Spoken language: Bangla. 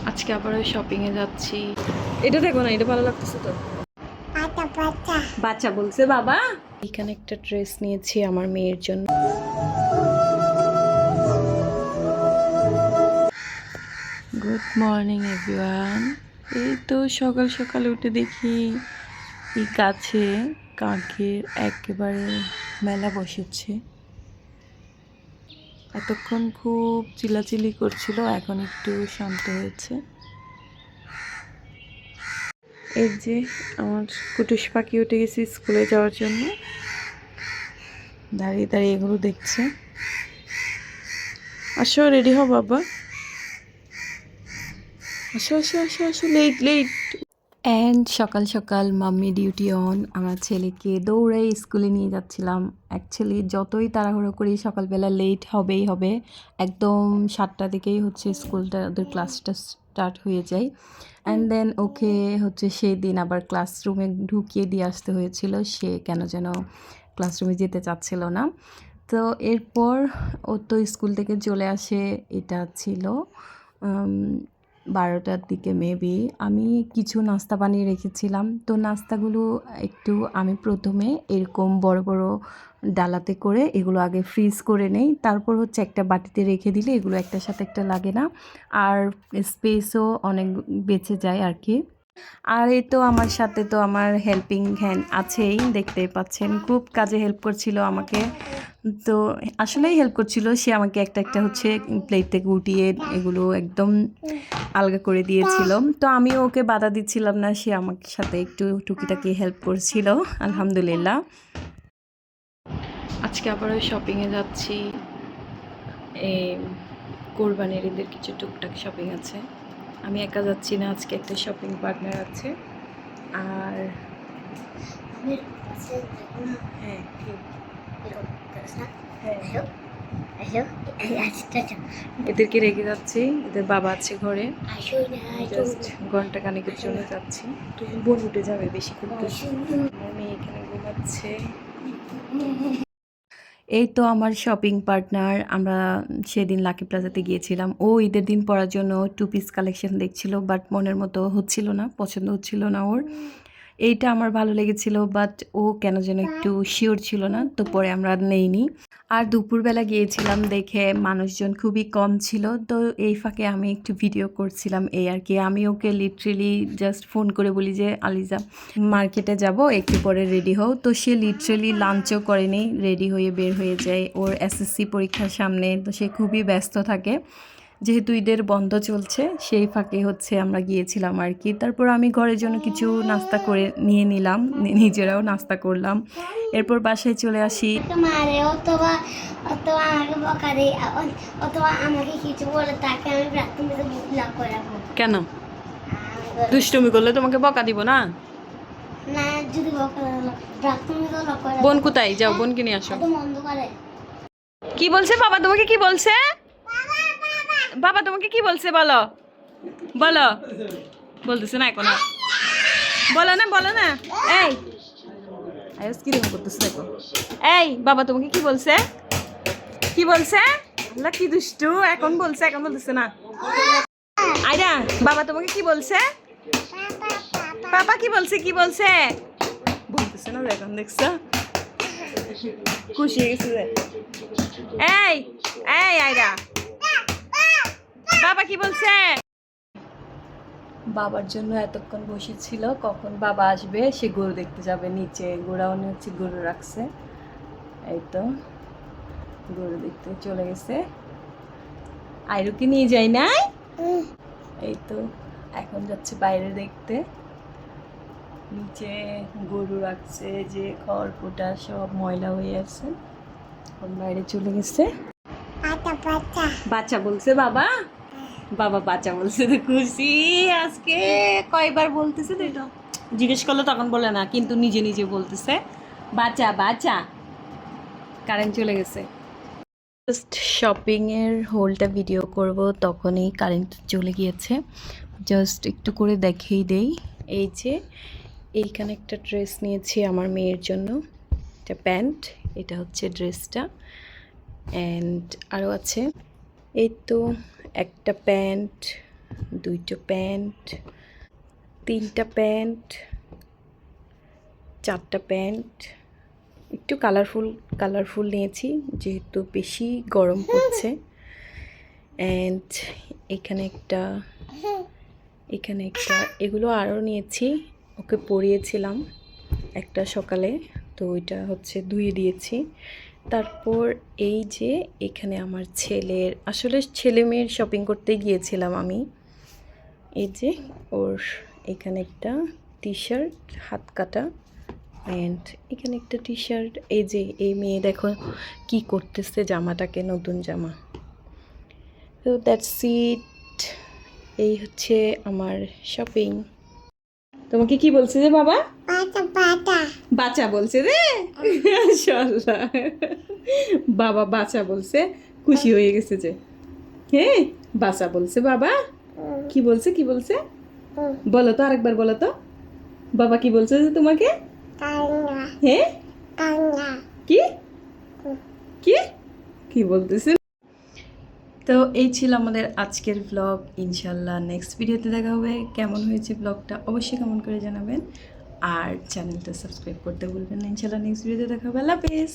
আজকে আবারও শপিং এ যাচ্ছি। এটা দেখো না, এটা ভালো লাগতেছে তো। বাচ্চা বলছে বাবা। এখানে একটা ড্রেস নিয়েছি আমার মেয়ের জন্য। Good morning everyone. এই তো সকাল সকাল উঠে দেখি এই গাছে কাকের একেবারে মেলা বসেছে। এতক্ষণ খুব চিল্লাচিল্লি করছিল, এখন একটু শান্ত হয়েছে। এই যে আমার কুটুস পাখি উঠে গেছে স্কুলে যাওয়ার জন্য, দাঁড়িয়ে দাঁড়িয়ে এগুলো দেখছে। আসো, রেডি হও বাবা, আসো আসো আসো আসো, লেট লেট। অ্যান্ড সকাল সকাল মাম্মি ডিউটি অন। আমার ছেলেকে দৌড়াই স্কুলে নিয়ে যাচ্ছিলাম। অ্যাকচুয়ালি যতই তাড়াহুড়ো করি সকালবেলা লেট হবেই হবে। একদম 7টার দিকেই হচ্ছে স্কুলটা, ওদের ক্লাসটা স্টার্ট হয়ে যায়। অ্যান্ড দেন ওকে হচ্ছে সেই দিন আবার ক্লাসরুমে ঢুকিয়ে দিয়ে আসতে হয়েছিল। সে কেন যেন ক্লাসরুমে যেতে চাচ্ছিল না। তো এরপর ও তো স্কুল থেকে চলে আসে, এটা ছিল 12টার দিকে মেবি। আমি কিছু নাস্তা বানিয়ে রেখেছিলাম, তো নাস্তাগুলো একটু আমি প্রথমে এরকম বড় বড় ডালাতে করে এগুলো আগে ফ্রিজ করে নেই, তারপর হচ্ছে একটা বাটিতে রেখে দিলে এগুলো একটার সাথে একটা লাগে না, আর স্পেসও অনেক বেঁচে যায় আর কি। আর এই তো আমার সাথে তো আমার হেল্পিং হ্যান্ড আছেই, দেখতেই পাচ্ছেন খুব কাজে হেল্প করছিল আমাকে। তো আসলেই হেল্প করছিল, সে আমাকে একটা একটা হচ্ছে প্লেট থেকে উঠিয়ে এগুলো একদম আলগা করে দিয়েছিল। তো আমিও ওকে বাধা দিচ্ছিলাম না, সে আমার সাথে একটু টুকিটাকি হেল্প করছিল। আলহামদুলিল্লাহ। আজকে আবারও শপিংয়ে যাচ্ছি। এই কোরবানির ঈদের কিছু টুকটাক শপিং আছে। আমি একা যাচ্ছি না, আজকে একটা শপিং পার্টনার আছে। আর হ্যাঁ, এদেরকে রেখে যাচ্ছি, এদের বাবা আছে ঘরে। জাস্ট ঘন্টা খানেকের জন্য যাচ্ছি। বোন উঠে যাবে বেশি করতে। আমি এখানে ঘুমাচ্ছে। এই তো আমার শপিং পার্টনার। আমরা সেদিন লাকি প্লাজাতে গিয়েছিলাম। ও ঈদের দিন পরার জন্য 2 পিস কালেকশন দেখছিল, বাট মনের মতো হচ্ছিল না, পছন্দ হচ্ছিল না ওর। এইটা আমার ভালো লেগেছিল, বাট ও কেন যেন একটু শিওর ছিল না, তো পরে আমরা নেইনি। আর দুপুরবেলা গিয়েছিলাম দেখে মানুষজন খুবই কম ছিল, তো এই ফাঁকে আমি একটু ভিডিও করছিলাম এই আর কি। আমি ওকে লিটারেলি জাস্ট ফোন করে বলি যে আলিজা মার্কেটে যাব, একটু পরে রেডি হও। তো সে লিটারেলি লাঞ্চও করেনি, রেডি হয়ে বের হয়ে যায়। ওর এসএসসি পরীক্ষার সামনে, তো সে খুবই ব্যস্ত থাকে, যেহেতু ঈদের বন্ধ চলছে। সেই ফাঁকে হচ্ছে আমরা গিয়েছিলাম আর কি। তারপর আমি ঘরের জন্য কিছু নাস্তা করে নিয়ে নিলাম, নিজেরাও নাস্তা করলাম। এরপর বাসায় চলে আসি। মারে অথবা অথবা আমাকে বকা দেয়, অথবা আমাকে কিছু বলে তাকে আমি প্রাথমিক ব্লক করে রাখবো। কেন দুষ্টুমি করলে তোমাকে বকা দিব না? না, যদি বকা প্রাথমিক ব্লক করে বোন কোথায়? যাও বোনকে নিয়ে আসো। একদম বন্ধ করে। কি বলছে বাবা তোমাকে? কি বলছে বাবা তোমাকে? কি বলছে বলো, বলো। বলতেছে না এখন, বলো না, বলো না। এই আয়ুষ কি রকম করতেছে দেখো। এই বাবা তোমাকে কি বলছে? কি বলছে? আল্লাহ কি দুষ্টু, এখন বলছে, এখন বলতেছে না। আয়রা বাবা তোমাকে কি বলছে? পাপা কি বলছে? কি বলছে? বলতেছে না, এখন দেখছো খুশি হয়ে গেছে যে। এই এই আয়রা বাবা কি বলছে? বাবার জন্য এতক্ষণ বসেছিল, কখন বাবা আসবে, সে গরু দেখতে যাবে নিচে। গোড়াউনে হচ্ছে গরু রাখছে, এই তো গরু দেখতে চলে গেছে। আইরুকে নিয়ে যাই নাই, এই তো এখন যাচ্ছে বাইরে দেখতে। নিচে গরু রাখছে, যে খড়কুটা সব ময়লা হয়ে আছে, এখন বাইরে চলে গেছে। বাচ্চা বলছে বাবা, বাবা বাচ্চা বলছে তো খুশি আজকে। কয়বার বলতেছে তো, এটা জিজ্ঞেস করলে তখন বলে না, কিন্তু নিজে নিজে বলতেছে বাচ্চা বাচ্চা। কারেন্ট চলে গেছে। জাস্ট শপিংয়ের হোলটা ভিডিও করব, তখনই কারেন্ট চলে গিয়েছে। জাস্ট একটু করে দেখেই দেই। এই যে এইখানে একটা ড্রেস নিয়েছি আমার মেয়ের জন্য, এটা প্যান্ট, এটা হচ্ছে ড্রেসটা। অ্যান্ড আরও আছে, এই তো একটা প্যান্ট, 2টা প্যান্ট, 3টা প্যান্ট, 4টা প্যান্ট। একটু কালারফুল নিয়েছি যেহেতু বেশি গরম পড়ছে। অ্যান্ড এখানে একটা এগুলো আরও নিয়েছি, ওকে পরিয়েছিলাম একটা সকালে, তো ওইটা হচ্ছে ধুয়ে দিয়েছি। তারপর এই যে এখানে আমার আসলে ছেলে মেয়ের শপিং করতে গিয়েছিলাম আমি। এই যে ওর এখানে একটা টি শার্ট হাত কাটা, অ্যান্ড এখানে একটা টি শার্ট। এই যে এই মেয়ে দেখো কি করতেছে জামাটাকে, নতুন জামা। তো দ্যাটস ইট, এই হচ্ছে আমার শপিং। তোমাকে কি বলছে যে বাবা? পাটা পাটা বাচ্চা বলছে রে। মাশাআল্লাহ, বাবা বাচ্চা বলছে, খুশি হয়ে গেছে যে। হ্যাঁ, বাচ্চা বলছে বাবা। কি বলছে বলো তো, আরেকবার বলো তো, বাবা কি বলছে যে তোমাকে? কাঙ্গা হ্যাঁ, কাঙ্গা কি কি কি বলতেছে? তো এই ছিল আমাদের আজকের ব্লগ। ইনশাল্লাহ নেক্সট ভিডিওতে দেখা হবে। কেমন হয়েছে ব্লগটা অবশ্যই কমেন্ট করে জানাবেন, আর চ্যানেলটা সাবস্ক্রাইব করতে ভুলবেন না। ইনশাল্লাহ নেক্সট ভিডিওতে দেখা হবে। আল্লাহ হাফেজ।